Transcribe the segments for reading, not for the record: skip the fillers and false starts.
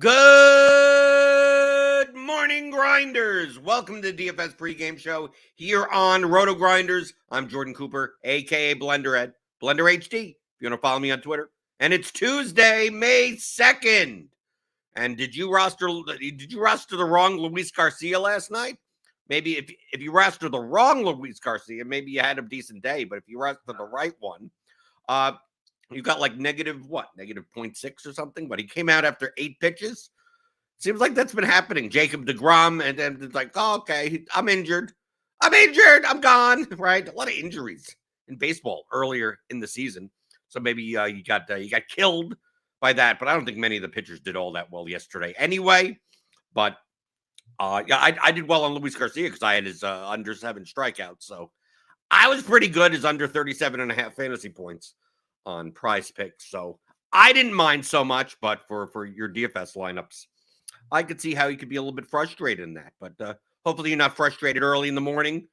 Good morning, Grinders. Welcome to the DFS pregame show here on RotoGrinders. I'm Jordan Cooper, a.k.a. BlenderEd, Blender HD, if you want to follow me on Twitter. And it's Tuesday, May 2nd. And did you roster the wrong Luis Garcia last night? Maybe if you roster the wrong Luis Garcia, maybe you had a decent day. But if you roster the right one, you got like negative 0.6 or something. But he came out after 8 pitches. Seems like that's been happening. Jacob DeGrom, and then it's like, oh, okay, I'm injured. I'm gone. Right? A lot of injuries in baseball earlier in the season. So maybe you got killed by that. But I don't think many of the pitchers did all that well yesterday anyway. But yeah, I did well on Luis Garcia because I had his under 7 strikeouts. So I was pretty good, his under 37.5 fantasy points on Prize Picks. So I didn't mind so much, but for your DFS lineups, I could see how you could be a little bit frustrated in that. But hopefully you're not frustrated early in the morning.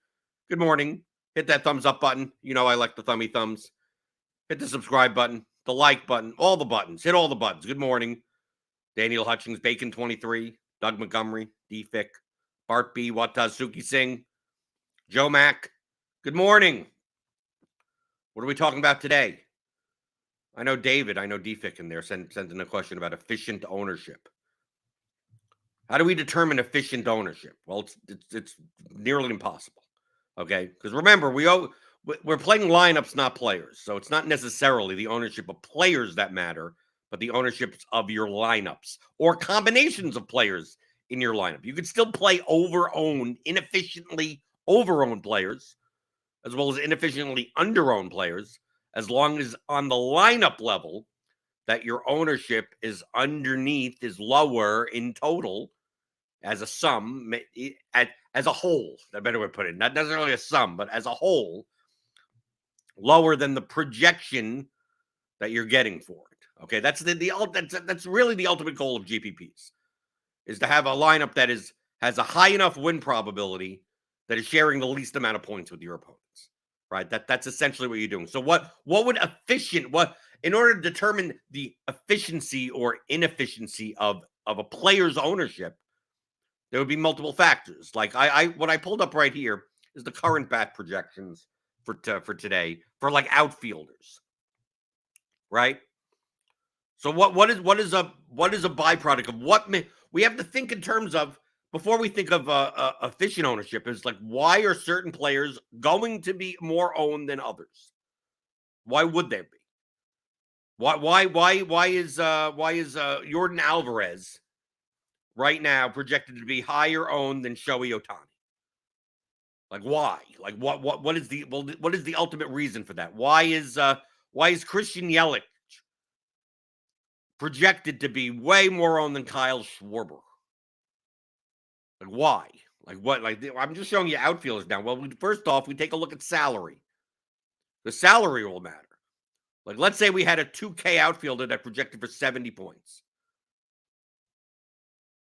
Good morning. Hit that thumbs up button. You know I like the thummy thumbs. Hit the subscribe button, the like button, all the buttons. Hit all the buttons. Good morning. Daniel Hutchings, Bacon 23, Doug Montgomery, D-Fick, Bart B, Wataz Suki Singh, Joe Mack. Good morning. What are we talking about today? I know D-Fick in there sent in a question about efficient ownership. How do we determine efficient ownership? Well, it's nearly impossible. Okay, because remember, we're playing lineups, not players. So it's not necessarily the ownership of players that matter, but the ownerships of your lineups or combinations of players in your lineup. You could still play inefficiently over-owned players, as well as inefficiently under-owned players, as long as on the lineup level that your ownership is lower in total as a sum, as a whole. That's a better way to put it. Not necessarily a sum, but as a whole, lower than the projection that you're getting for it. Okay, that's really the ultimate goal of GPPs, is to have a lineup that has a high enough win probability that is sharing the least amount of points with your opponents. Right? That's essentially what you're doing. So what would in order to determine the efficiency or inefficiency of a player's ownership, there would be multiple factors. Like what I pulled up right here is the current bat projections for today for like outfielders. Right? So what is a byproduct of what we have to think in terms of before we think of efficient ownership is like, why are certain players going to be more owned than others? Why would they be? Why is Jordan Alvarez right now projected to be higher owned than Shohei Ohtani? Like why? Like what is the ultimate reason for that? Why is Christian Yelich projected to be way more owned than Kyle Schwarber? Like why? Like what? Like I'm just showing you outfielders now. Well, first off, we take a look at salary. The salary will matter. Like let's say we had a 2K outfielder that projected for 70 points.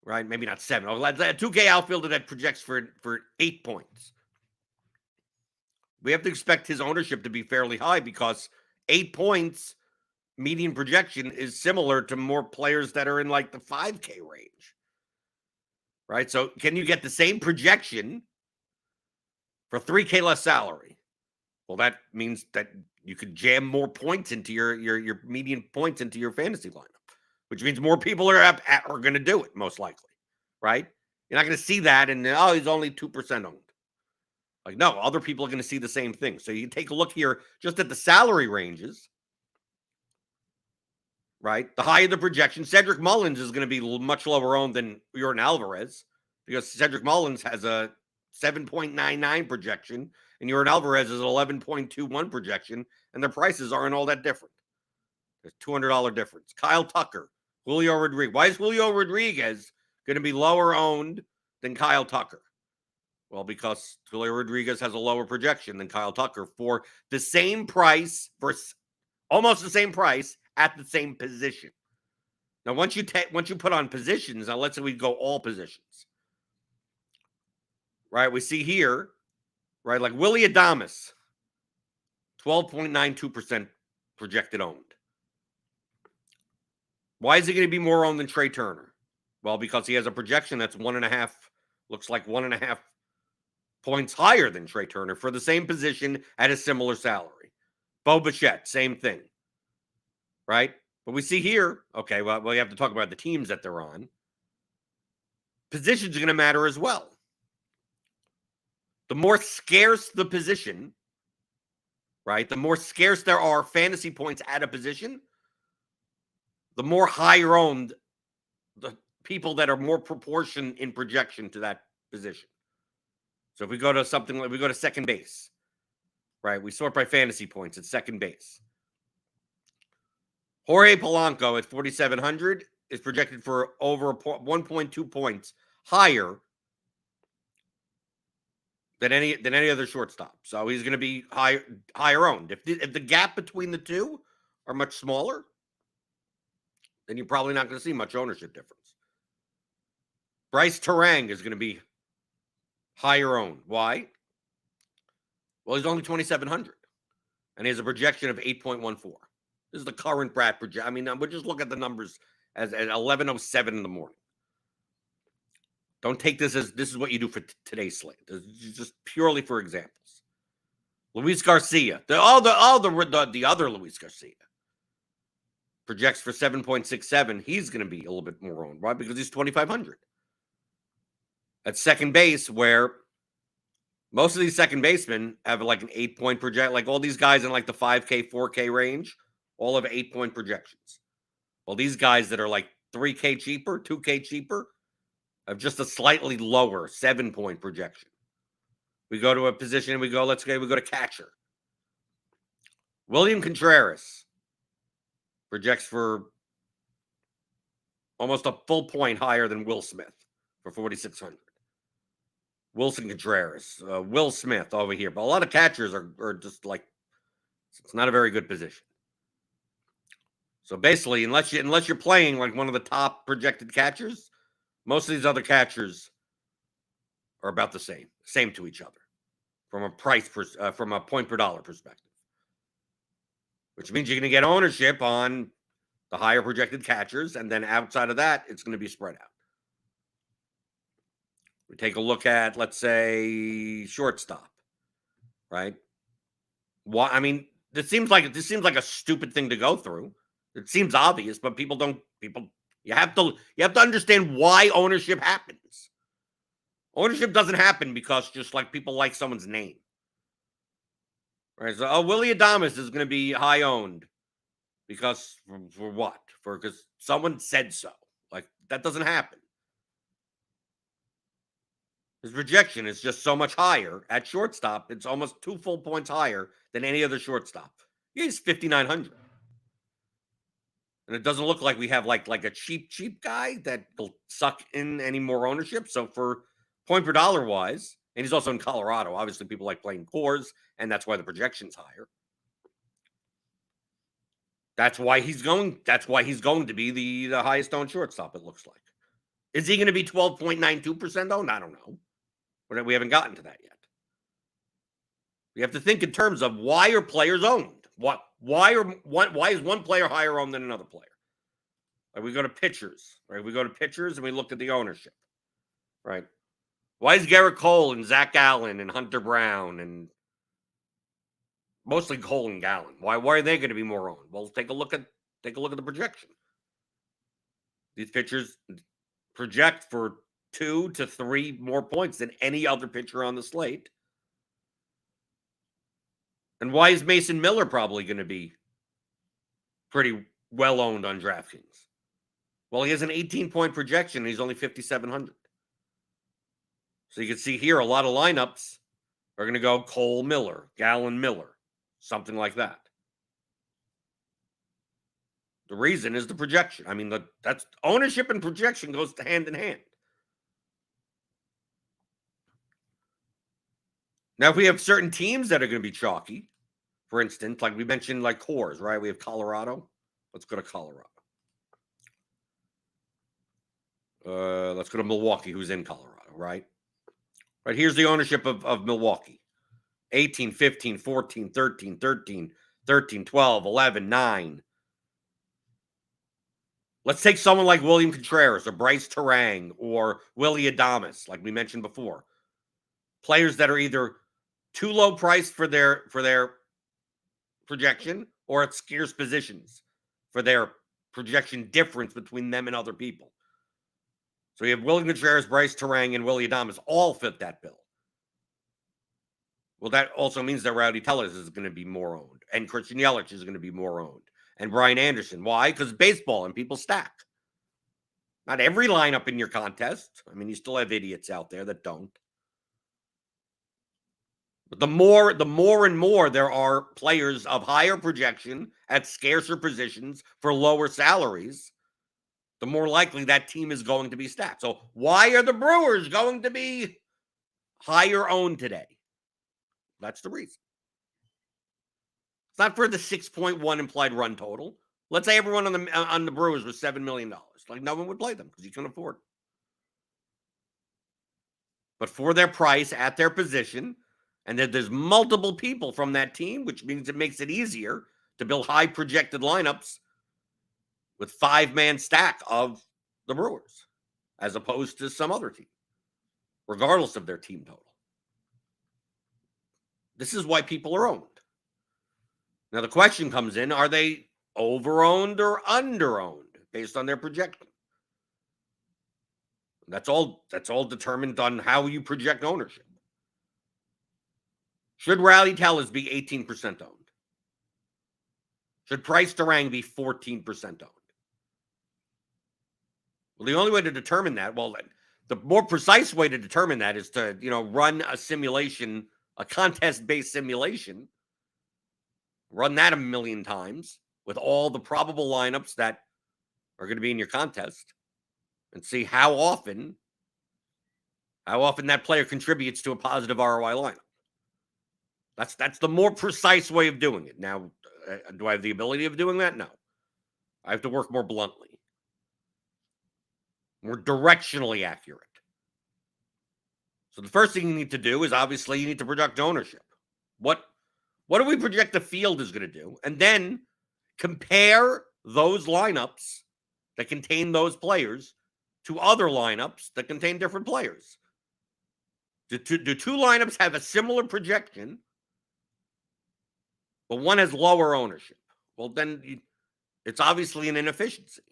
Right? Maybe not 7. A 2K outfielder that projects for 8 points. We have to expect his ownership to be fairly high because 8 points median projection is similar to more players that are in like the 5K range. Right? So can you get the same projection for 3K less salary? Well, that means that you could jam more points into your median points into your fantasy lineup, which means more people are going to do it, most likely. Right? You're not going to see that and, he's only 2% owned. Like, no, other people are going to see the same thing. So you take a look here just at the salary ranges. Right? The higher the projection, Cedric Mullins is going to be much lower owned than Jordan Alvarez because Cedric Mullins has a 7.99 projection and Jordan Alvarez is an 11.21 projection, and their prices aren't all that different. There's $200 difference. Kyle Tucker, Julio Rodriguez. Why is Julio Rodriguez going to be lower owned than Kyle Tucker? Well, because Julio Rodriguez has a lower projection than Kyle Tucker for the same price, for almost the same price, at the same position. Now, once you put on positions, now let's say we go all positions. Right? We see here, right, like Willy Adames, 12.92% projected owned. Why is he going to be more owned than Trey Turner? Well, because he has a projection that's 1.5, looks like 1.5 points higher than Trey Turner for the same position at a similar salary. Bo Bichette, same thing, right? But we see here, okay, well, we have to talk about the teams that they're on. Positions are going to matter as well. The more scarce the position, right? The more scarce there are fantasy points at a position, the more higher owned the people that are more proportion in projection to that position. So if we go to something like, we go to second base, right? We sort by fantasy points at second base. Jorge Polanco at 4,700 is projected for over 1.2 points higher than any other shortstop. So he's going to be higher owned. If the gap between the two are much smaller, then you're probably not going to see much ownership difference. Bryce Terang is going to be higher owned. Why? Well, he's only 2,700, and he has a projection of 8.14. This is the current Brad project. I mean, we'll just look at the numbers as at 11:07 in the morning. Don't take this as this is what you do for today's slate. This is just purely for examples. Luis Garcia, the other Luis Garcia projects for 7.67. He's going to be a little bit more owned, right? Because he's 2,500. At second base, where most of these second basemen have like an 8-point project, like all these guys in like the 5K, 4K range, all have 8-point projections. Well, these guys that are like 3K cheaper, 2K cheaper, have just a slightly lower 7-point projection. We go to a position, we go to catcher. William Contreras projects for almost a full point higher than Will Smith for 4,600. Wilson Contreras, Will Smith over here. But a lot of catchers are just like, it's not a very good position. So basically, unless you're playing like one of the top projected catchers, most of these other catchers are about the same to each other from a point per dollar perspective. Which means you're going to get ownership on the higher projected catchers, and then outside of that, it's going to be spread out. We take a look at, let's say, shortstop, right? Why? I mean, this seems like a stupid thing to go through. It seems obvious, but you have to understand why ownership happens. Ownership doesn't happen because just like people like someone's name. Right? So, Willy Adames is going to be high owned because for what? Because someone said so. Like, that doesn't happen. His projection is just so much higher at shortstop. It's almost 2 full points higher than any other shortstop. He's 5,900. And it doesn't look like we have like a cheap guy that will suck in any more ownership. So for point per dollar wise, and he's also in Colorado. Obviously, people like playing Coors, and that's why the projection's higher. That's why he's going to be the highest owned shortstop, it looks like. Is he going to be 12.92% owned? I don't know. But we haven't gotten to that yet. We have to think in terms of why are players owned? Why is one player higher owned than another player? Like we go to pitchers, right? We go to pitchers and we look at the ownership, right? Why is Garrett Cole and Zach Gallen and Hunter Brown and mostly Cole and Gallen? Why are they going to be more owned? Well, take a look at the projection. These pitchers project for 2 to 3 more points than any other pitcher on the slate. And why is Mason Miller probably going to be pretty well owned on DraftKings? Well, he has an 18-point projection and he's only 5,700. So you can see here a lot of lineups are going to go Cole Miller, Gallen Miller, something like that. The reason is the projection. I mean, that's ownership and projection goes hand in hand. Now, if we have certain teams that are going to be chalky, for instance, like we mentioned, like Coors, right? We have Colorado. Let's go to Colorado. Let's go to Milwaukee, who's in Colorado, right? Right, here's the ownership of Milwaukee. 18, 15, 14, 13, 13, 13, 12, 11, 9. Let's take someone like William Contreras or Bryce Terang or Willie Adames, like we mentioned before. Players that are either too low priced for their projection or at scarce positions for their projection difference between them and other people. So you have William Contreras, Bryce Terang, and Willie Adames all fit that bill. Well, that also means that Rowdy Tellez is going to be more owned, and Christian Yelich is going to be more owned, and Brian Anderson. Why? Because baseball and people stack. Not every lineup in your contest. I mean, you still have idiots out there that don't. But the more and more there are players of higher projection at scarcer positions for lower salaries, the more likely that team is going to be stacked. So why are the Brewers going to be higher owned today? That's the reason. It's not for the 6.1 implied run total. Let's say everyone on the Brewers was $7 million. Like, no one would play them because you couldn't afford it. But for their price at their position, and that there's multiple people from that team, which means it makes it easier to build high projected lineups with 5-man stack of the Brewers, as opposed to some other team, regardless of their team total. This is why people are owned. Now the question comes in, are they over-owned or under-owned based on their projection? That's all determined on how you project ownership. Should Rowdy Tellez be 18% owned? Should Bryce Terang be 14% owned? Well, the only way to determine that, the more precise way to determine that is to, run a simulation, a contest-based simulation, run that 1,000,000 times with all the probable lineups that are going to be in your contest and see how often that player contributes to a positive ROI lineup. That's the more precise way of doing it. Now, do I have the ability of doing that? No. I have to work more bluntly, more directionally accurate. So the first thing you need to do is obviously you need to project ownership. What do we project the field is going to do? And then compare those lineups that contain those players to other lineups that contain different players. Do two lineups have a similar projection, but one has lower ownership? Well, then it's obviously an inefficiency.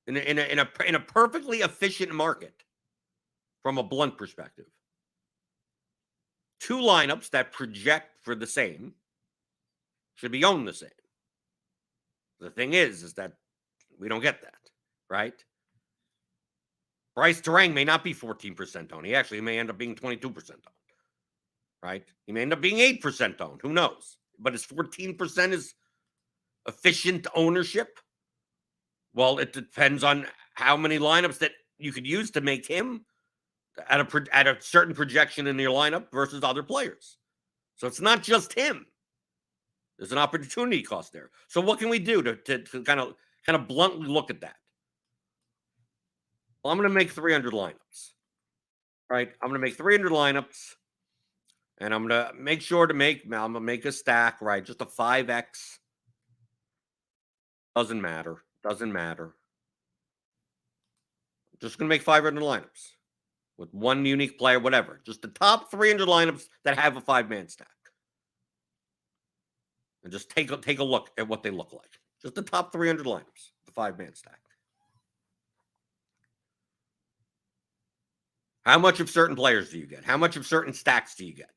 In a perfectly efficient market, from a blunt perspective, two lineups that project for the same should be owned the same. The thing is that we don't get that, right? Bryce Terang may not be 14% owned. He actually may end up being 22% owned, right? He may end up being 8% owned. Who knows? But is 14% is efficient ownership? Well, it depends on how many lineups that you could use to make him at a certain projection in your lineup versus other players. So it's not just him. There's an opportunity cost there. So what can we do to kind of bluntly look at that? Well, I'm going to make 300 lineups, right? I'm going to make 300 lineups, and I'm going to make sure I'm going to make a stack, right? Just a 5X. Doesn't matter. Doesn't matter. I'm just going to make 500 lineups with one unique player, whatever. Just the top 300 lineups that have a 5-man stack. And just take a look at what they look like. Just the top 300 lineups, the 5-man stack. How much of certain players do you get? How much of certain stacks do you get?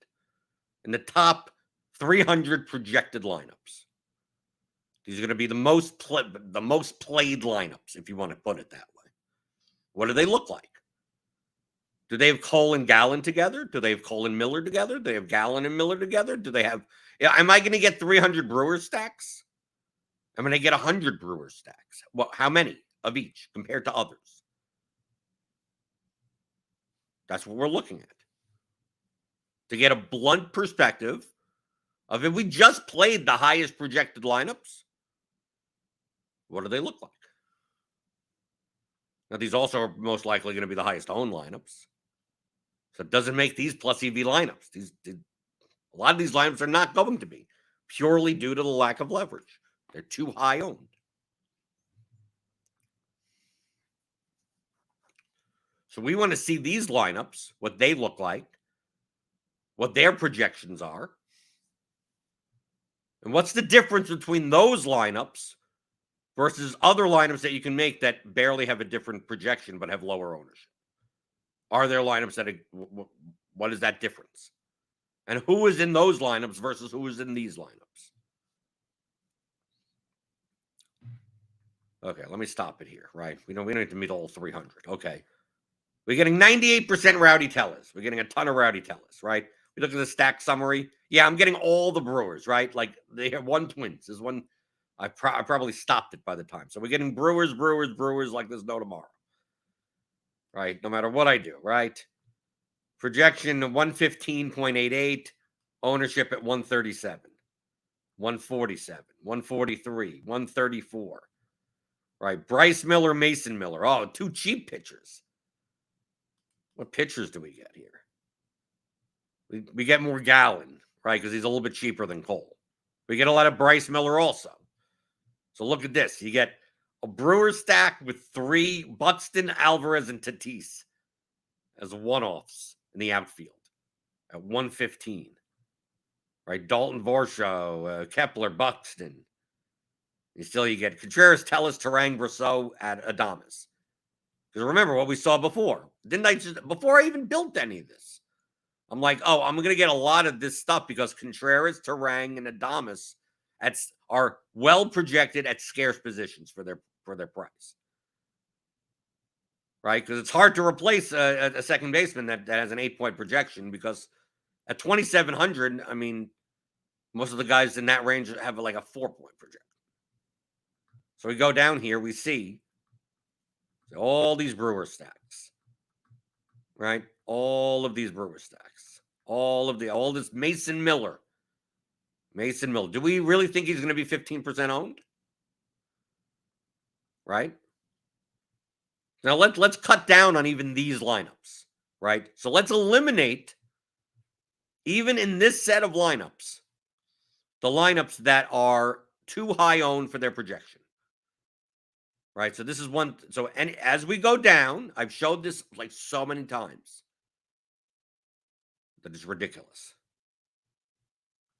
In the top 300 projected lineups. These are going to be the most played lineups, if you want to put it that way. What do they look like? Do they have Cole and Gallen together? Do they have Cole and Miller together? Do they have Gallen and Miller together? Do they have... am I going to get 300 Brewers stacks? I'm going to get 100 Brewers stacks. Well, how many of each compared to others? That's what we're looking at. To get a blunt perspective of if we just played the highest projected lineups, what do they look like? Now, these also are most likely going to be the highest owned lineups. So it doesn't make these plus EV lineups. A lot of these lineups are not going to be purely due to the lack of leverage. They're too high owned. So we want to see these lineups, what they look like, what their projections are. And what's the difference between those lineups versus other lineups that you can make that barely have a different projection but have lower ownership? Are there lineups that what is that difference? And who is in those lineups versus who is in these lineups? Okay, let me stop it here, right? We don't need to meet all 300. Okay. We're getting 98% Rowdy Tellers. We're getting a ton of Rowdy Tellers, right? We look at the stack summary. Yeah, I'm getting all the Brewers, right? Like they have one Twins. There's one. I probably stopped it by the time. So we're getting Brewers like there's no tomorrow, right? No matter what I do, right? Projection 115.88, ownership at 137, 147, 143, 134, right? Bryce Miller, Mason Miller. Oh, 2 cheap pitchers. What pitchers do we get here? We get more Gallon, right? Because he's a little bit cheaper than Cole. We get a lot of Bryce Miller also. So look at this. You get a Brewer stack with 3 Buxton, Alvarez, and Tatis as one-offs in the outfield at 115. Right? Dalton Varsho, Kepler, Buxton. You get Contreras, Tellus, Terang, Brosseau at Adames. Because remember what we saw before. Before I even built any of this, I'm like, oh, I'm going to get a lot of this stuff because Contreras, Terang, and Adames are well projected at scarce positions for their price. Right? Because it's hard to replace a second baseman that has an 8-point projection because at 2,700, I mean, most of the guys in that range have like a 4-point projection. So we go down here, we see all these Brewer stacks, right? All of these Brewer stacks, all this Mason Miller. Do we really think he's going to be 15% owned? Right? Now let's cut down on even these lineups, right? So let's eliminate, even in this set of lineups, the lineups that are too high owned for their projection. Right? So this is one. So as we go down, I've showed this like so many times that it's ridiculous.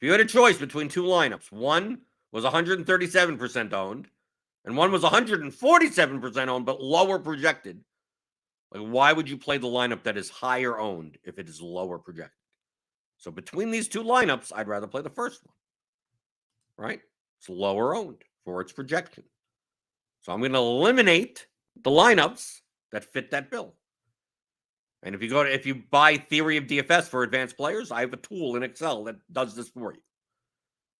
If you had a choice between 2 lineups, one was 137% owned, and one was 147% owned, but lower projected. Like, why would you play the lineup that is higher owned if it is lower projected? So between these 2 lineups, I'd rather play the first one. Right? It's lower owned for its projection. So I'm going to eliminate the lineups that fit that bill. And if you buy Theory of DFS for advanced players, I have a tool in Excel that does this for you.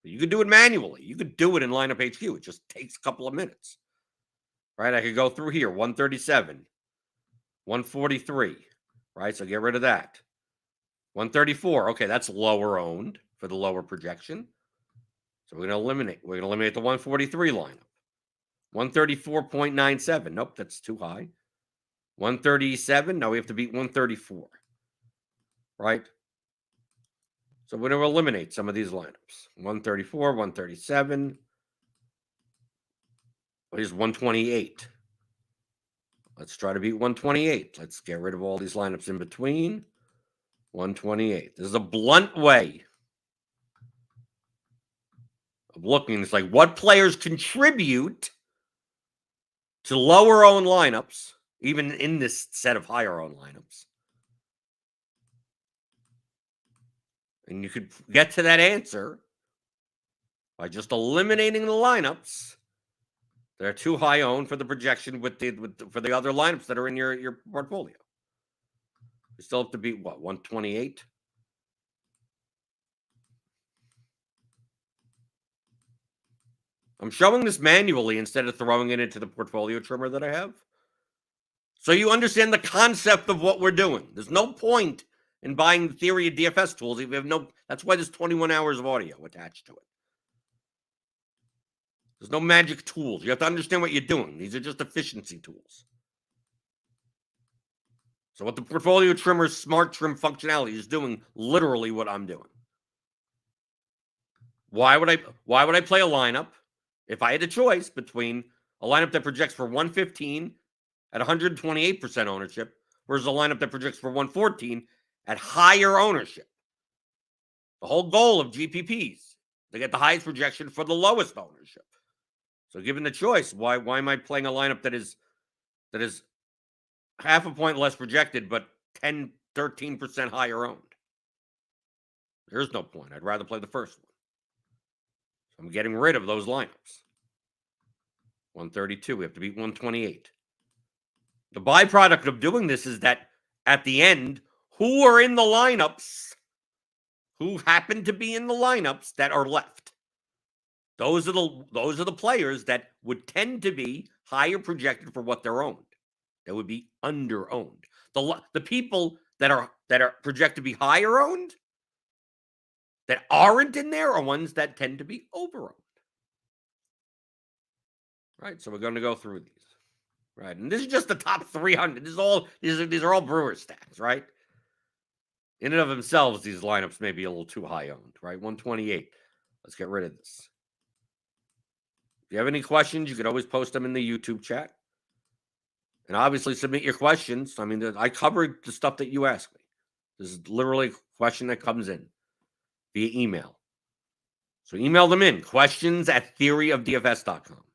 You could do it manually. You could do it in Lineup HQ. It just takes a couple of minutes. Right? I could go through here, 137, 143. Right? So get rid of that. 134. Okay, that's lower owned for the lower projection. So we're going to eliminate the 143 lineup. 134.97. Nope, that's too high. 137. Now we have to beat 134. Right? So we're going to eliminate some of these lineups. 134, 137. Here's 128. Let's try to beat 128. Let's get rid of all these lineups in between. 128. This is a blunt way of looking. It's like what players contribute to lower owned lineups, even in this set of higher owned lineups. And you could get to that answer by just eliminating the lineups that are too high owned for the projection for the other lineups that are in your portfolio. You still have to beat what, 128? I'm showing this manually instead of throwing it into the portfolio trimmer that I have. So you understand the concept of what we're doing. There's no point in buying the Theory of DFS tools if you have that's why there's 21 hours of audio attached to it. There's no magic tools. You have to understand what you're doing. These are just efficiency tools. So what the portfolio trimmer's smart trim functionality is doing literally what I'm doing. Why would I play a lineup if I had a choice between a lineup that projects for 115 at 128% ownership versus a lineup that projects for 114 at higher ownership. The whole goal of GPPs, to get the highest projection for the lowest ownership. So given the choice, why am I playing a lineup that is half a point less projected, but 10, 13% higher owned? There's no point. I'd rather play the first one. So I'm getting rid of those lineups. 132, we have to beat 128. The byproduct of doing this is that at the end, who are in the lineups, who happen to be in the lineups that are left? Those are the players that would tend to be higher projected for what they're owned. That would be under owned. The people that are projected to be higher owned that aren't in there are ones that tend to be over owned. Right, so we're going to go through these. Right, and this is just the top 300. These are all Brewer stacks, right? In and of themselves, these lineups may be a little too high owned, right? 128. Let's get rid of this. If you have any questions, you can always post them in the YouTube chat. And obviously submit your questions. I mean, I covered the stuff that you asked me. This is literally a question that comes in via email. So email them in, questions@theoryofdfs.com.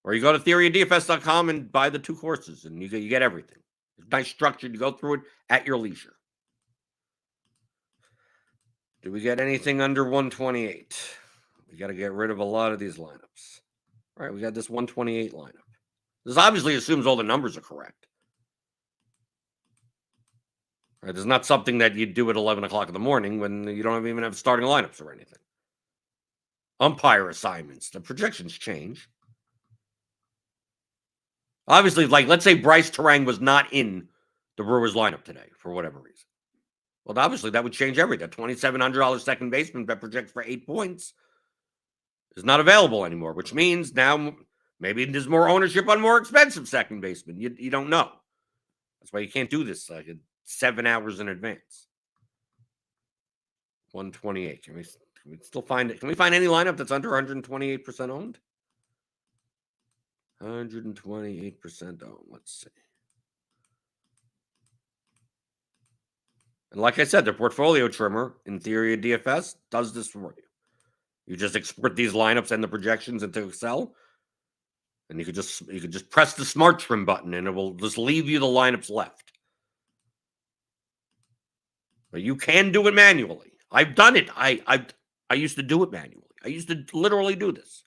Or you go to theoryofdfs.com and buy the 2 courses, and you get everything. It's nice structured. You go through it at your leisure. Do we get anything under 128? We got to get rid of a lot of these lineups. All right, we got this 128 lineup. This obviously assumes all the numbers are correct. Right, there's not something that you do at 11 o'clock in the morning when you don't even have starting lineups or anything. Umpire assignments. The projections change. Obviously, like, let's say Bryce Terang was not in the Brewers lineup today for whatever reason. Well, obviously, that would change everything. $2,700 second baseman that projects for 8 points is not available anymore, which means now maybe there's more ownership on more expensive second baseman. You don't know. That's why you can't do this like 7 hours in advance. 128. Can we still find it? Can we find any lineup that's under 128% owned? 128% owned. Let's see. And like I said, the portfolio trimmer in theory of DFS does this for you. You just export these lineups and the projections into Excel, and you could just press the smart trim button, and it will just leave you the lineups left. But you can do it manually. I've done it. I used to do it manually. I used to literally do this.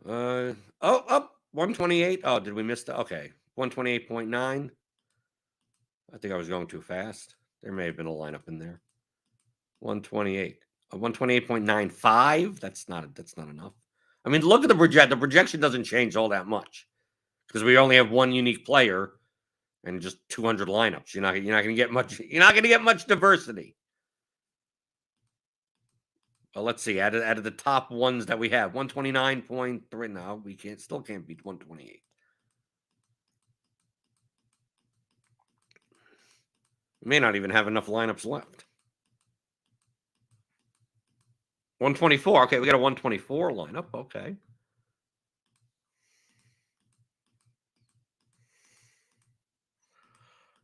128. Oh, did we miss that? Okay. 128.9. I think I was going too fast. There may have been a lineup in there. 128. 128.95. That's not enough. I mean, look at the project. The projection doesn't change all that much because we only have one unique player and just 200 lineups. You're not going to get much. You're not going to get much diversity. Well, let's see. Out of the top ones that we have, 129.3. Now we still can't beat 128. We may not even have enough lineups left. 124. Okay, we got a 124 lineup. Okay.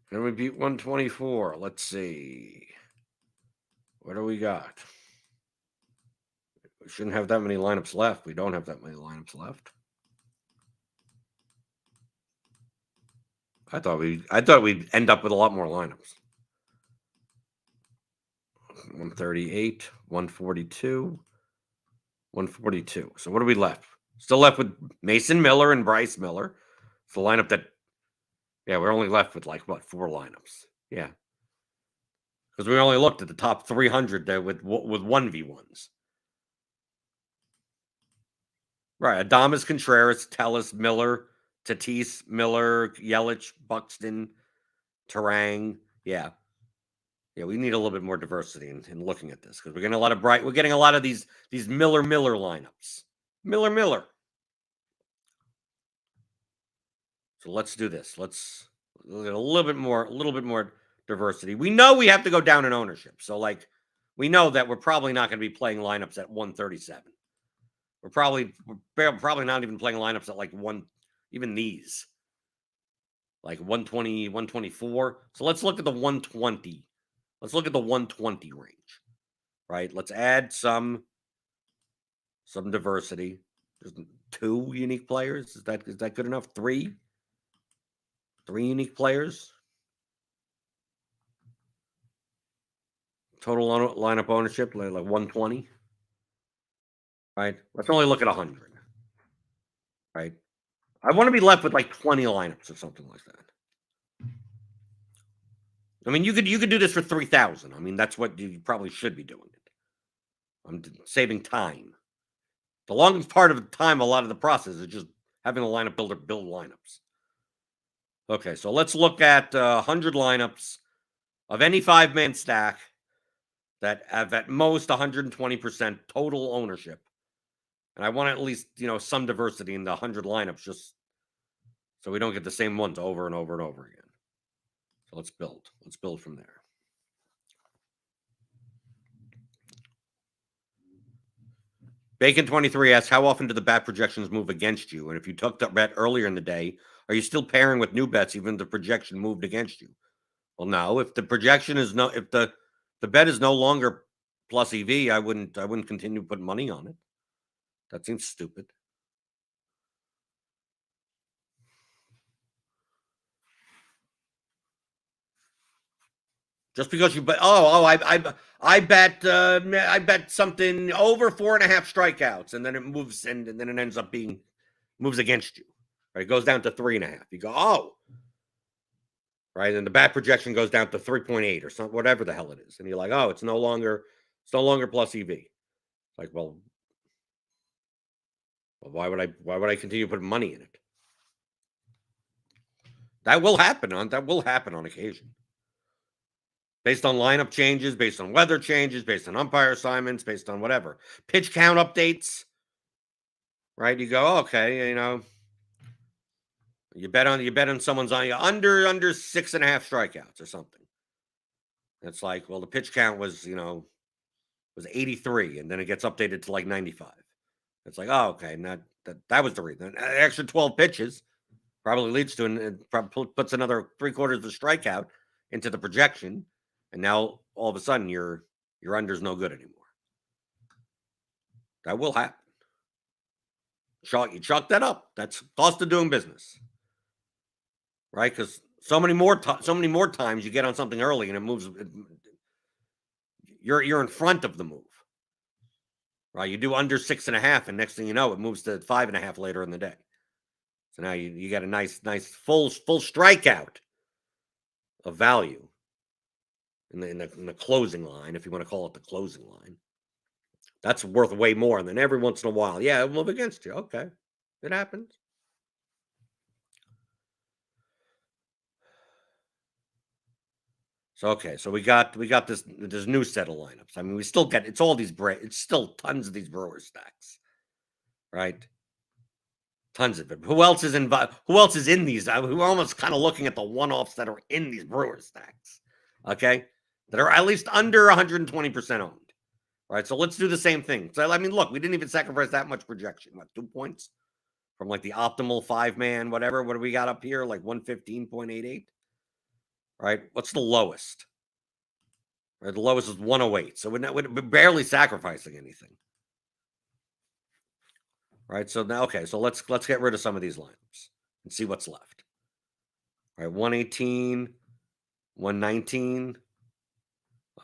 Can we beat 124? Let's see. What do we got? We shouldn't have that many lineups left. We don't have that many lineups left. I thought we'd end up with a lot more lineups. 138, 142, 142. So what are we left? Still left with Mason Miller and Bryce Miller. It's the lineup that, yeah, we're only left with like, what, 4 lineups. Yeah. Because we only looked at the top 300 there with 1v1s. Right. Adames, Contreras, Tellis, Miller, Tatis, Miller, Yelich, Buxton, Terang. Yeah. Yeah, we need a little bit more diversity in looking at this because we're getting a lot of we're getting a lot of these Miller lineups. Miller. So let's do this. Let's get a little bit more diversity. We know we have to go down in ownership. So like we know that we're probably not going to be playing lineups at 137. We're probably not even playing lineups at like even these. Like 120, 124. So let's look at the 120. Let's look at the 120 range. Right? Let's add some diversity. There's 2 unique players. Is that good enough? 3? 3 unique players. Total lineup ownership, like 120. Right? Let's only look at 100. Right? I want to be left with like 20 lineups or something like that. I mean, you could do this for 3,000. I mean, that's what you probably should be doing it. I'm saving time. The longest part of the time, a lot of the process is just having the lineup builder build lineups. Okay, so let's look at 100 lineups of any 5-man stack that have at most 120% total ownership. And I want at least, some diversity in the 100 lineups, just so we don't get the same ones over and over and over again. So let's build. Let's build from there. Bacon23 asks, how often do the bat projections move against you? And if you took that bet earlier in the day, are you still pairing with new bets even if the projection moved against you? Well, no. If the projection is if the bet is no longer plus EV, I wouldn't continue putting money on it. That seems stupid. Just because you bet, I bet something over 4.5 strikeouts, and then it moves, and then it ends up moves against you. Right, it goes down to 3.5. You go, right, and the bat projection goes down to 3.8 or something, whatever the hell it is, and you're like, it's no longer plus EV. Like, well, why would I continue putting money in it? That will happen on occasion. Based on lineup changes, based on weather changes, based on umpire assignments, based on whatever. Pitch count updates. Right? You go, okay, you bet on someone's on you under 6.5 strikeouts or something. It's like, well, the pitch count was 83, and then it gets updated to like 95. It's like, okay, and that was the reason. An extra 12 pitches probably leads to probably puts another 3/4 of the strikeout into the projection, and now all of a sudden your under's no good anymore. That will happen. You chalk that up. That's cost of doing business, right? Because so many more times you get on something early and it moves. You're in front of the move, right? You do under 6.5, and next thing you know, it moves to 5.5 later in the day. So now you get a nice full strikeout of value in the closing line, if you want to call it the closing line. That's worth way more. And then every once in a while, it'll move against you. Okay, it happens. So so we got this new set of lineups. I mean, we still get it's still tons of these Brewer stacks, right? Tons of it. Who else is in these? We're almost kind of looking at the one-offs that are in these Brewer stacks, okay? That are at least under 120% owned. Right, so let's do the same thing. So, I mean, look, we didn't even sacrifice that much projection. What, 2 points? From like the optimal 5-man, whatever. What do we got up here? Like 115.88? Right, what's the lowest? Right, the lowest is 108. So we're barely sacrificing anything. Right, so now, okay, so let's get rid of some of these lineups and see what's left. All right, 118, 119.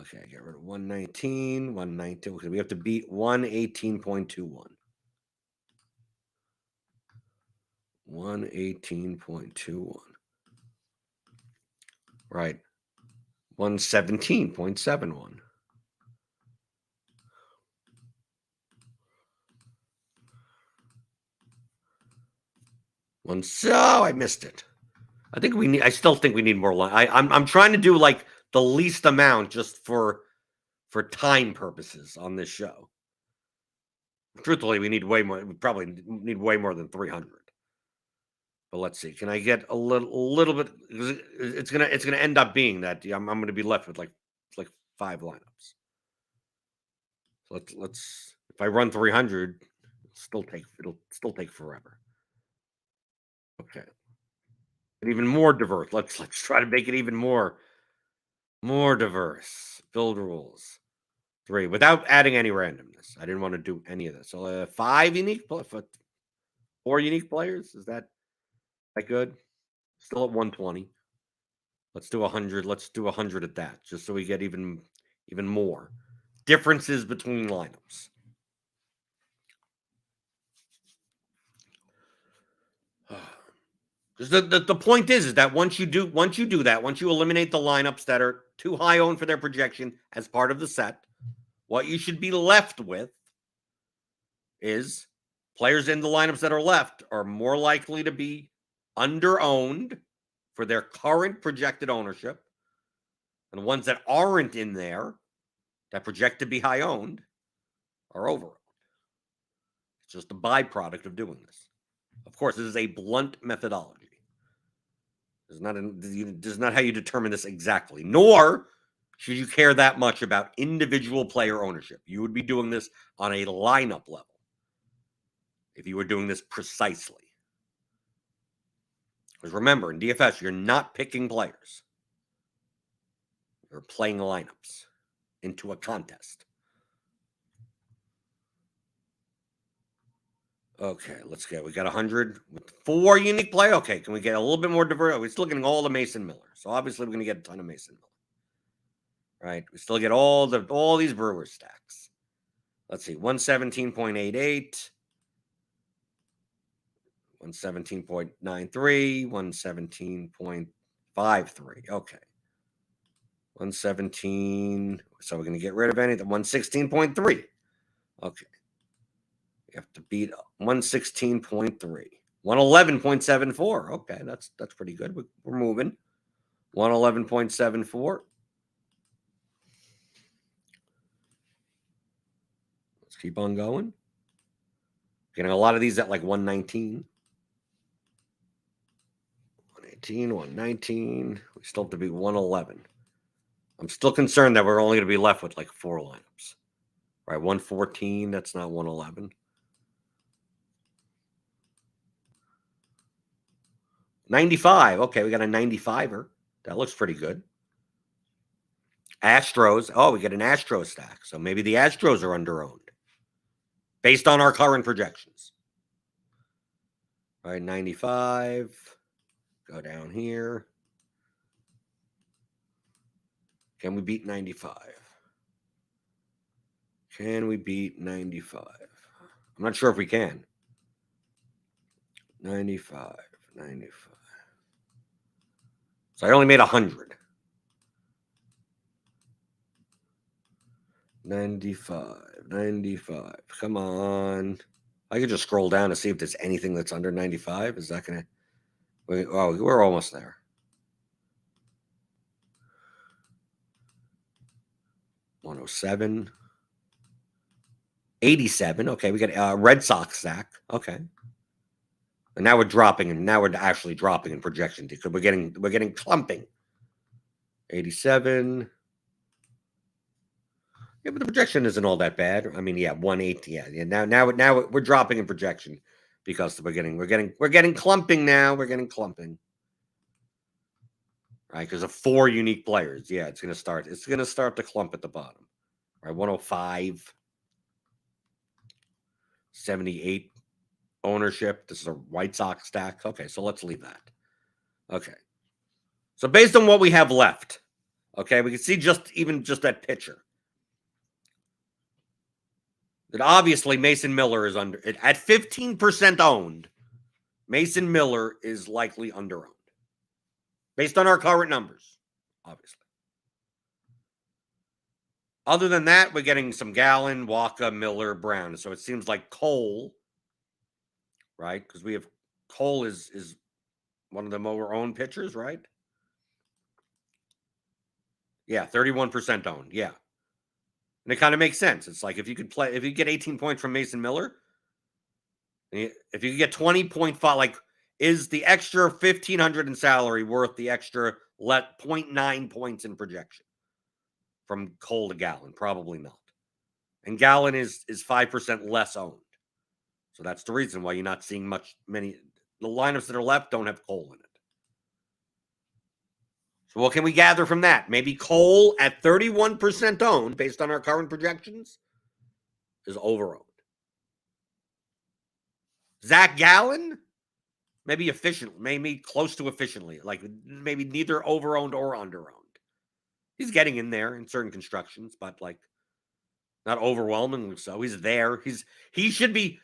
Okay, get rid of 119, 119. Okay, we have to beat 118.21. 118.21. Right. 117.71. I missed it. I still think we need more line. I'm trying to do like the least amount just for time purposes on this show. Truthfully, we need way more. We probably need way more than 300. But let's see. Can I get a little bit? It's gonna end up being that I'm gonna be left with like 5 lineups. So let's if I run 300, it'll still take forever. Okay. And even more diverse. Let's try to make it even more diverse. Build rules. 3 without adding any randomness. I didn't want to do any of this. So 5 unique, 4 unique players. Is that good? Still at 120. Let's do 100. Let's do 100 at that, just so we get even more differences between lineups. The point is that once you do that, once you eliminate the lineups that are too high owned for their projection as part of the set, what you should be left with is players in the lineups that are left are more likely to be under-owned for their current projected ownership, and the ones that aren't in there that project to be high owned are over-owned. It's just a byproduct of doing this. Of course, this is a blunt methodology. This is not how you determine this exactly, nor should you care that much about individual player ownership. You would be doing this on a lineup level if you were doing this precisely. Because remember, in DFS, you're not picking players. You're playing lineups into a contest. Okay, let's get. We got 100 with 4 unique play. Okay, can we get a little bit more diverse? We're still getting all the Mason Miller, so obviously we're going to get a ton of Mason Miller, right? We still get all these Brewer stacks. Let's see, 117.88, 117.93, 117.53. Okay, 117. So we're going to get rid of anything. 116.3. Okay. You have to beat 116.3. 111.74. Okay, that's pretty good. We're moving. 111.74. Let's keep on going. Getting a lot of these at like 119. 118, 119. We still have to beat 111. I'm still concerned that we're only going to be left with like 4 lineups. Right, 114. That's not 111. 95. Okay, we got a 95er. That looks pretty good. Astros. Oh, we get an Astro stack. So maybe the Astros are under-owned based on our current projections. All right, 95. Go down here. Can we beat 95? Can we beat 95? I'm not sure if we can. 95. So I only made 100. 95. Come on. I could just scroll down to see if there's anything that's under 95. Is that going to... Oh, we're almost there. $107. 87. Okay, we got a Red Sox stack. Okay. And now we're dropping, and now we're actually dropping in projection because we're getting clumping. 87. Yeah, but the projection isn't all that bad. I mean, yeah, 180. Yeah. Now we're dropping in projection because we're getting clumping now. We're getting clumping. Right, because of 4 unique players. Yeah, it's gonna start to clump at the bottom. Right, 105. 78 ownership. This is a White Sox stack. Okay, so let's leave that. Okay. So based on what we have left, okay, we can see just that picture. That obviously Mason Miller is under it at 15% owned. Mason Miller is likely under-owned. Based on our current numbers, obviously. Other than that, we're getting some Gallen, Waka, Miller, Brown. So it seems like Cole, right? Because we have Cole is one of the more owned pitchers, right? Yeah, 31% owned. Yeah. And it kind of makes sense. It's like if you get 18 points from Mason Miller, if you get 20.5, like, is the extra 1,500 in salary worth the extra 0.9 points in projection from Cole to Gallen? Probably not. And Gallen is 5% less owned. So that's the reason why you're not seeing many. The lineups that are left don't have Cole in it. So what can we gather from that? Maybe Cole at 31% owned, based on our current projections, is over-owned. Zach Gallen, maybe efficient, maybe close to efficiently, like maybe neither over-owned or under-owned. He's getting in there in certain constructions, but like not overwhelmingly so. He's there. He should be,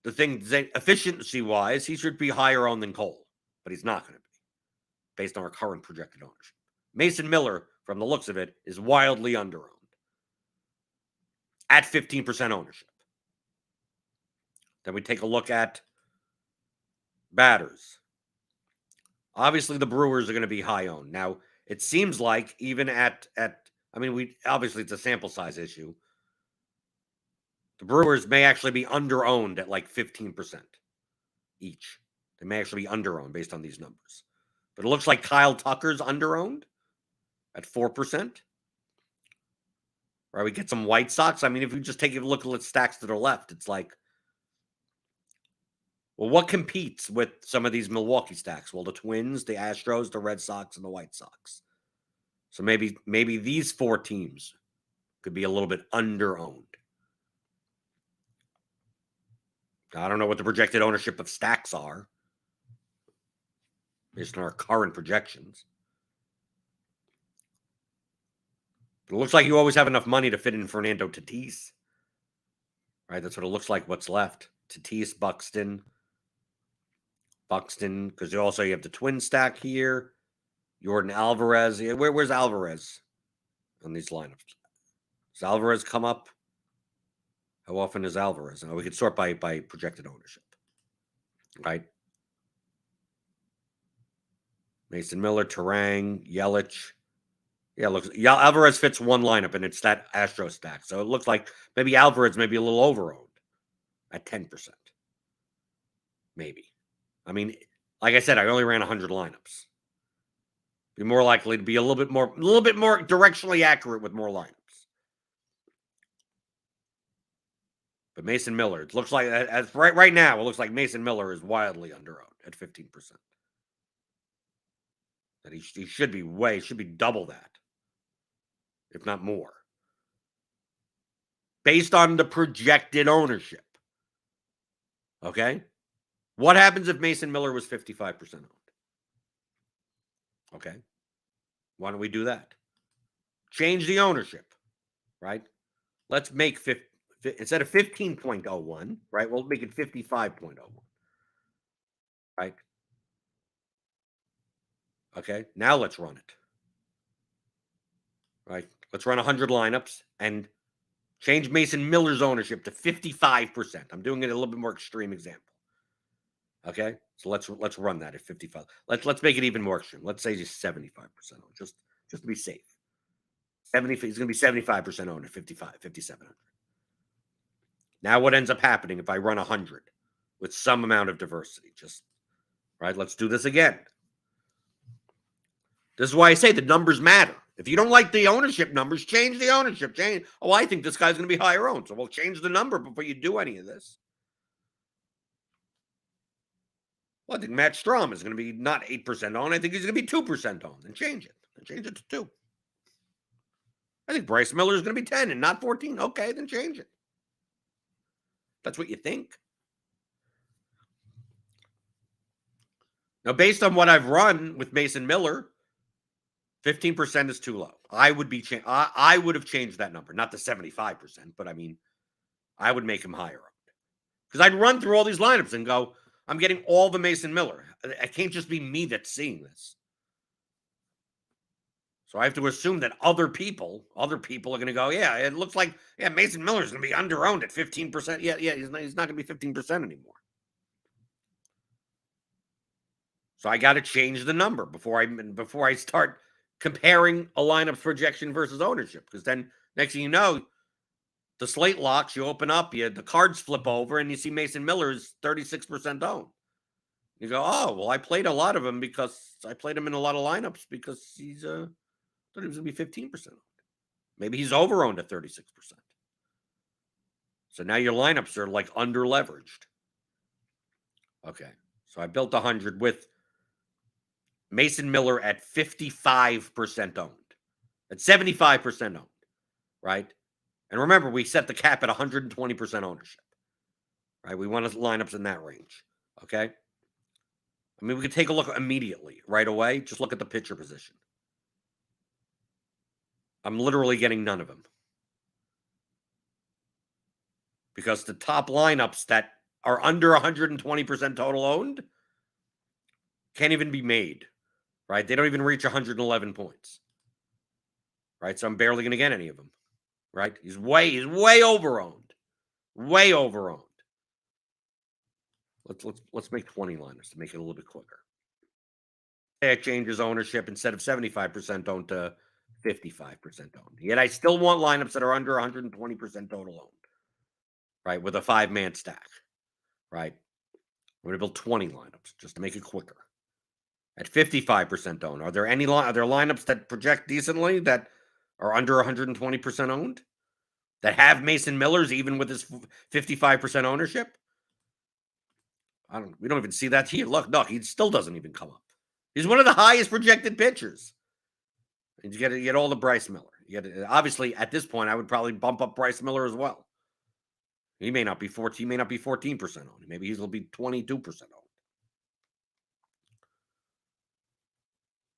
the thing efficiency-wise, he should be higher owned than Cole, but he's not going to be, based on our current projected ownership. Mason Miller, from the looks of it, is wildly under-owned at 15% ownership. Then we take a look at batters. Obviously, the Brewers are going to be high owned. Now, it seems like even at I mean, we obviously it's a sample size issue. The Brewers may actually be under-owned at like 15% each. They may actually be under-owned based on these numbers. But it looks like Kyle Tucker's under-owned at 4%. Right, we get some White Sox. I mean, if you just take a look at the stacks to the left, it's like, well, what competes with some of these Milwaukee stacks? Well, the Twins, the Astros, the Red Sox, and the White Sox. So maybe these four teams could be a little bit under-owned. I don't know what the projected ownership of stacks are based on our current projections. It looks like you always have enough money to fit in Fernando Tatis. Right, that's what it looks like, what's left. Tatis, Buxton, because you have the twin stack here. Jordan Alvarez. Where's Alvarez on these lineups? Does Alvarez come up? How often is Alvarez? We could sort by projected ownership. Right? Mason Miller, Terang, Yelich. Yeah, Alvarez fits one lineup, and it's that Astro stack. So it looks like maybe Alvarez may be a little over-owned at 10%. Maybe. I mean, like I said, I only ran 100 lineups. Be more likely to be a little bit more directionally accurate with more lineups. But Mason Miller, it looks like as right now, it looks like Mason Miller is wildly under-owned at 15%. That he should be double that, if not more, based on the projected ownership. Okay? What happens if Mason Miller was 55% owned? Okay. Why don't we do that? Change the ownership, right? Let's make instead of 15.01, right? We'll make it 55.01, right? Okay. Now let's run it, right? Let's run 100 lineups and change Mason Miller's ownership to 55%. I'm doing it a little bit more extreme example. Okay, so let's run that at 55. Let's make it even more extreme. Let's say he's 75% owned, just to be safe. 70. He's going to be 75% owned at 5,700. Now, what ends up happening if I run 100 with some amount of diversity? Just right. Let's do this again. This is why I say the numbers matter. If you don't like the ownership numbers, change the ownership. Change. Oh, I think this guy's going to be higher owned, so we'll change the number before you do any of this. Well, I think Matt Strom is going to be not 8% owned. I think he's going to be 2% owned. And change it. And change it to 2. I think Bryce Miller is going to be 10 and not 14. Okay, then change it. That's what you think. Now, based on what I've run with Mason Miller, 15% is too low. I would have changed that number, not the 75%, but I mean, I would make him higher owned. Because I'd run through all these lineups and go, I'm getting all the Mason Miller. It can't just be me that's seeing this. So I have to assume that other people are going to go, yeah, it looks like, yeah, Mason Miller's going to be under-owned at 15%. Yeah, he's not going to be 15% anymore. So I got to change the number before I start comparing a lineup projection versus ownership. Because then next thing you know, the slate locks, you open up, the cards flip over, and you see Mason Miller is 36% owned. You go, oh, well, I played a lot of him because I played him in a lot of lineups because he's thought he was going to be 15% owned. Maybe he's over-owned at 36%. So now your lineups are like under-leveraged. Okay. So I built 100 with Mason Miller at 55% owned, at 75% owned, right? And remember, we set the cap at 120% ownership, right? We want lineups in that range, okay? I mean, we could take a look immediately, right away. Just look at the pitcher position. I'm literally getting none of them. Because the top lineups that are under 120% total owned can't even be made, right? They don't even reach 111 points, right? So I'm barely going to get any of them, right? He's way over-owned, way over-owned. Let's make 20 lineups to make it a little bit quicker. It changes ownership instead of 75% owned to 55% owned. Yet I still want lineups that are under 120% total owned, right? With a 5-man stack, right? I'm going to build 20 lineups just to make it quicker. At 55% owned, are there lineups that project decently that are under 120% owned? That have Mason Millers even with his 55% ownership? We don't even see that here. Look, no, he still doesn't even come up. He's one of the highest projected pitchers. And you get all the Bryce Miller. Obviously, at this point, I would probably bump up Bryce Miller as well. He may not be 14% owned. Maybe he'll be 22% owned.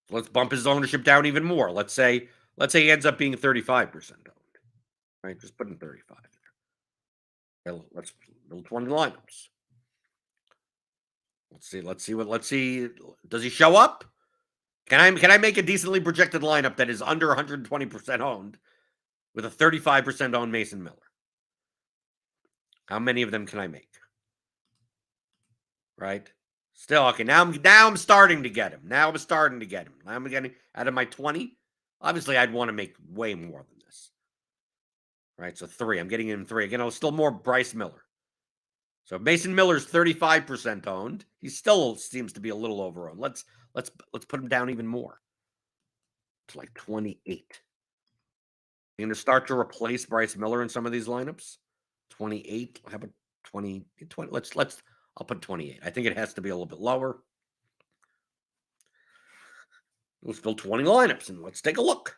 Let's bump his ownership down even more. Let's say he ends up being 35% owned. Right? Just put in 35 there. Let's build 20 lineups. Let's see. Does he show up? Can I make a decently projected lineup that is under 120% owned with a 35% owned Mason Miller? How many of them can I make? Right? Still, okay, now I'm starting to get him. Now I'm getting out of my 20. Obviously, I'd want to make way more than this. Right? So 3. I'm getting him 3. Again, still more Bryce Miller. So Mason Miller's 35% owned. He still seems to be a little over-owned. Let's put him down even more. To like 28. You're going to start to replace Bryce Miller in some of these lineups? 28. How about 20? I'll put 28. I think it has to be a little bit lower. Let's build 20 lineups and let's take a look.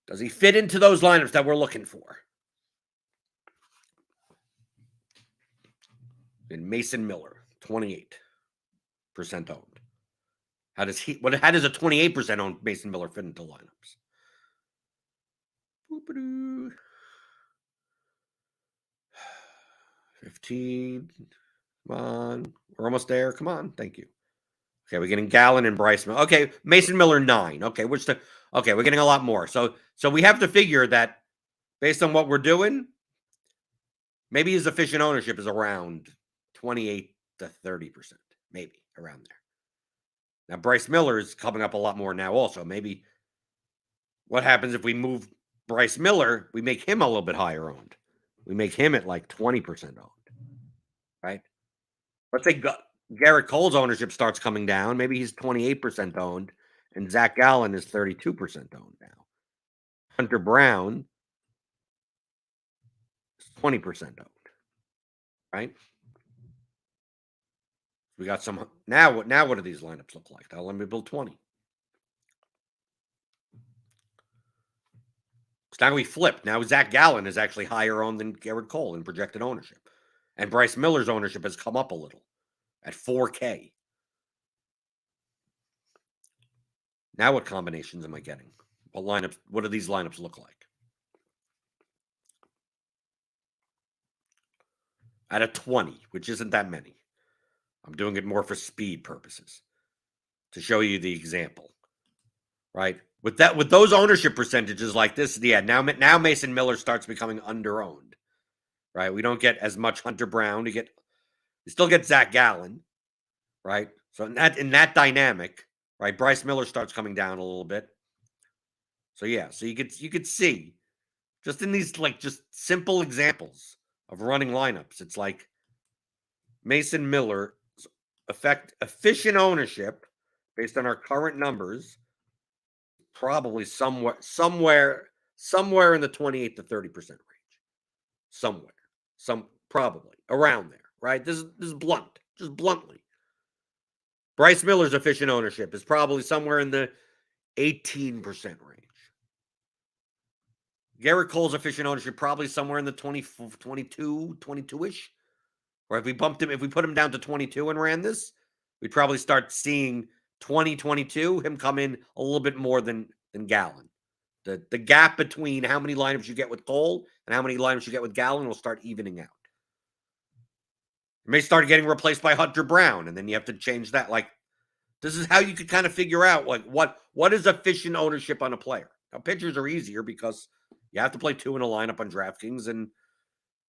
Does he fit into those lineups that we're looking for? And Mason Miller, 28% owned. How does a 28% owned Mason Miller fit into lineups? Boop-a-doo. 15. Come on. We're almost there. Come on. Thank you. Okay, we're getting Gallen and Bryce Miller. Okay, Mason Miller 9. Okay, we're getting a lot more. So we have to figure that based on what we're doing, maybe his efficient ownership is around 28 to 30%, maybe around there. Now Bryce Miller is coming up a lot more now also. Maybe what happens if we move Bryce Miller, we make him a little bit higher owned. We make him at like 20% owned, right? Let's say Garrett Cole's ownership starts coming down. Maybe he's 28% owned, and Zach Gallen is 32% owned now. Hunter Brown is 20% owned, right? We got some now. What do these lineups look like? Now let me build 20. So now we flipped. Now Zach Gallen is actually higher owned than Garrett Cole in projected ownership, and Bryce Miller's ownership has come up a little at 4K. Now what combinations am I getting? What do these lineups look like? Out of 20, which isn't that many. I'm doing it more for speed purposes to show you the example, right? With those ownership percentages like this, yeah, now Mason Miller starts becoming under-owned, right? We don't get as much Hunter Brown. We still get Zach Gallen, right? So in that dynamic, right, Bryce Miller starts coming down a little bit. So yeah, so you could see just in these just simple examples of running lineups, it's like Mason Miller's efficient ownership based on our current numbers, probably somewhere in the 28 to 30% range. Probably around there, right? This is blunt, just bluntly. Bryce Miller's efficient ownership is probably somewhere in the 18% range. Garrett Cole's efficient ownership probably somewhere in the 22-ish. Or if we put him down to 22 and ran this, we'd probably start seeing 2022 him come in a little bit more than Gallon. The gap between how many lineups you get with Cole and how many lineups you get with Gallon will start evening out. You may start getting replaced by Hunter Brown, and then you have to change that. Like, this is how you could kind of figure out like what is efficient ownership on a player. Now, pitchers are easier because you have to play 2 in a lineup on DraftKings, and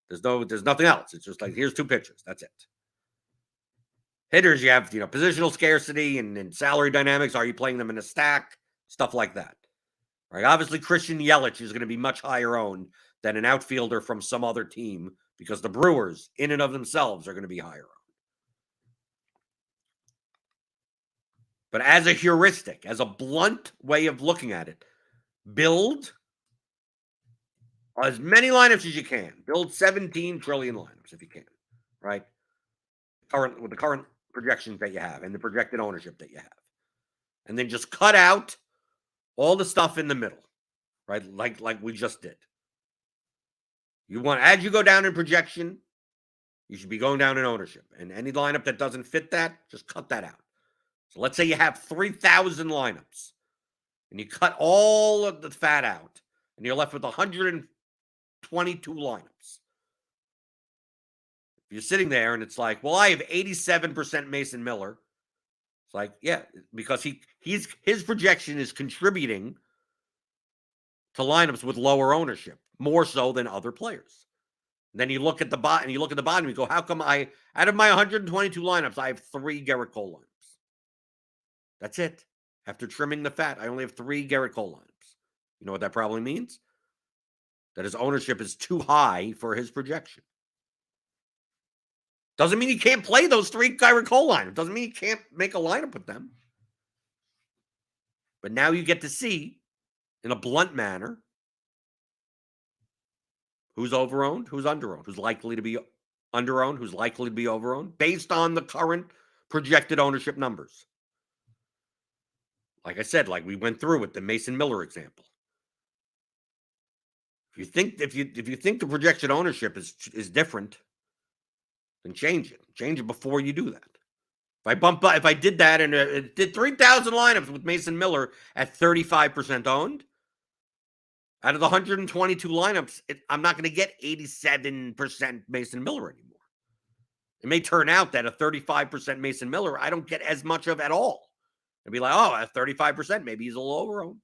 there's nothing else. It's just like, here's 2 pitchers. That's it. Hitters, you have positional scarcity and salary dynamics. Are you playing them in a stack? Stuff like that. Right? Obviously, Christian Yelich is going to be much higher owned than an outfielder from some other team because the Brewers, in and of themselves, are going to be higher owned. But as a heuristic, as a blunt way of looking at it, build as many lineups as you can. Build 17 trillion lineups if you can, right? With the current projections that you have and the projected ownership that you have. And then just cut out all the stuff in the middle, right? Like we just did. As you go down in projection, you should be going down in ownership. And any lineup that doesn't fit that, just cut that out. So let's say you have 3,000 lineups and you cut all of the fat out and you're left with 122 lineups. If you're sitting there and it's like, well, I have 87% Mason Miller. It's like, yeah, because his projection is contributing to lineups with lower ownership, more so than other players. And then you look at the bottom, and you go, how come out of my 122 lineups, I have 3 Garrett Cole lineups? That's it. After trimming the fat, I only have 3 Garrett Cole lineups. You know what that probably means? That his ownership is too high for his projection. Doesn't mean you can't play those 3 Garrett Cole lineups. Doesn't mean you can't make a lineup with them. But now you get to see, in a blunt manner, who's overowned, who's underowned, who's likely to be underowned, who's likely to be overowned, based on the current projected ownership numbers. Like I said, like we went through with the Mason Miller example. If you think the projected ownership is different, then change it. Change it before you do that. If I did that and it did 3,000 lineups with Mason Miller at 35% owned, out of the 122 lineups, I'm not going to get 87% Mason Miller anymore. It may turn out that a 35% Mason Miller, I don't get as much of at all. It'd be like, oh, at 35%, maybe he's a little overowned.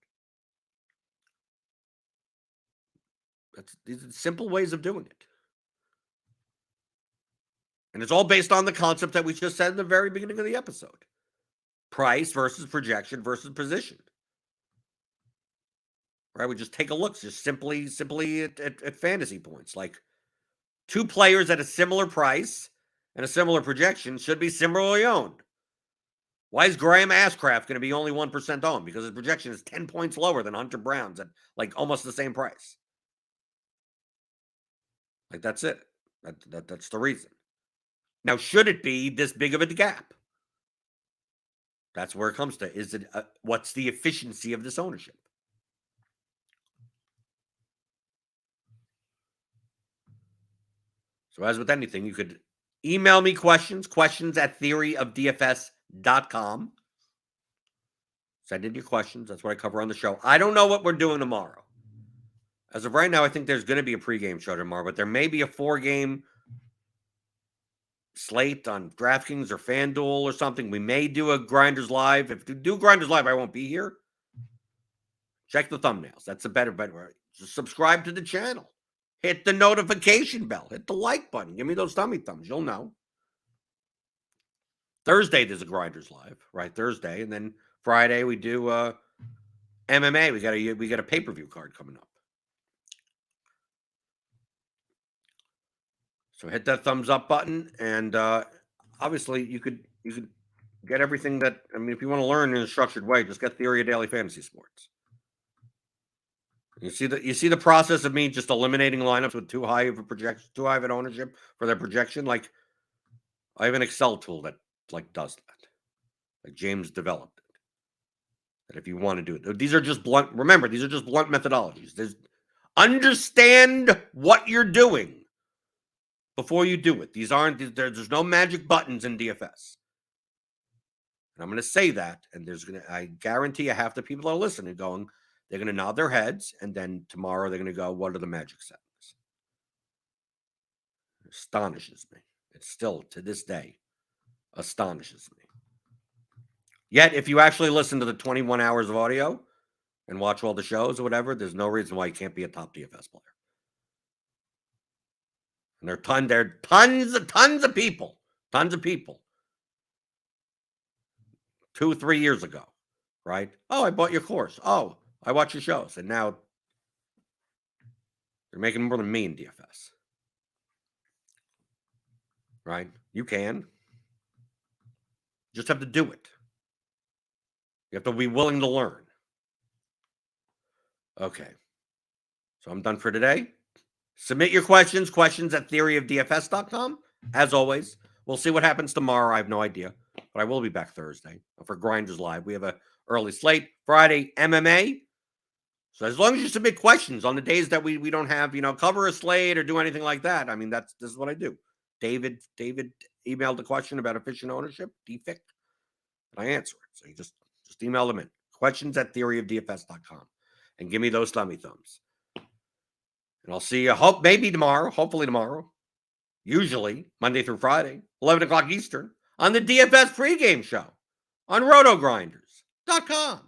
These are simple ways of doing it. And it's all based on the concept that we just said in the very beginning of the episode. Price versus projection versus position. Right? We just take a look just simply at fantasy points. Like 2 players at a similar price and a similar projection should be similarly owned. Why is Graham Ashcraft going to be only 1% owned? Because his projection is 10 points lower than Hunter Brown's at like almost the same price. Like that's it. That's the reason. Now, should it be this big of a gap? That's where it comes to. Is it what's the efficiency of this ownership? So as with anything, you could email me questions at theoryofdfs.com. Send in your questions. That's what I cover on the show. I don't know what we're doing tomorrow. As of right now, I think there's going to be a pregame show tomorrow, but there may be a 4-game slate on DraftKings or FanDuel or something. We may do a Grinders Live. If we do Grinders Live, I won't be here. Check the thumbnails. That's a better way. Just subscribe to the channel. Hit the notification bell. Hit the like button. Give me those tummy thumbs. You'll know. Thursday, there's a Grinders Live, right? Thursday. And then Friday, we do MMA. We got a pay-per-view card coming up. So hit that thumbs up button. And obviously, you could get everything that, I mean, if you want to learn in a structured way, just get Theory of Daily Fantasy Sports. You see the process of me just eliminating lineups with too high of an ownership for their projection. Like I have an Excel tool that does that. Like James developed it. That if you want to do it, these are just blunt. Remember, these are just blunt methodologies. Understand what you're doing before you do it. These aren't. There's no magic buttons in DFS. And I'm going to say that, and I guarantee you half the people that are listening they're going to nod their heads, and then tomorrow they're going to go, what are the magic settings? It astonishes me. It still, to this day, astonishes me. Yet, if you actually listen to the 21 hours of audio and watch all the shows or whatever, there's no reason why you can't be a top DFS player. And there are tons of people. 2-3 years ago, right? Oh, I bought your course. Oh, I watch your shows. And now they're making more than me in DFS. Right? You can. You just have to do it. You have to be willing to learn. Okay. So I'm done for today. Submit your questions at theoryofdfs.com. As always, we'll see what happens tomorrow. I have no idea. But I will be back Thursday for Grinders Live. We have an early slate. Friday, MMA. So as long as you submit questions on the days that we don't have, cover a slate or do anything like that. I mean, this is what I do. David emailed a question about efficient ownership, DFIC, and I answer it. So you just email them in. Questions at theoryofdfs.com. And give me those thummy thumbs. And I'll see you hopefully tomorrow. Usually Monday through Friday, 11 o'clock Eastern, on the DFS pregame show on RotoGrinders.com.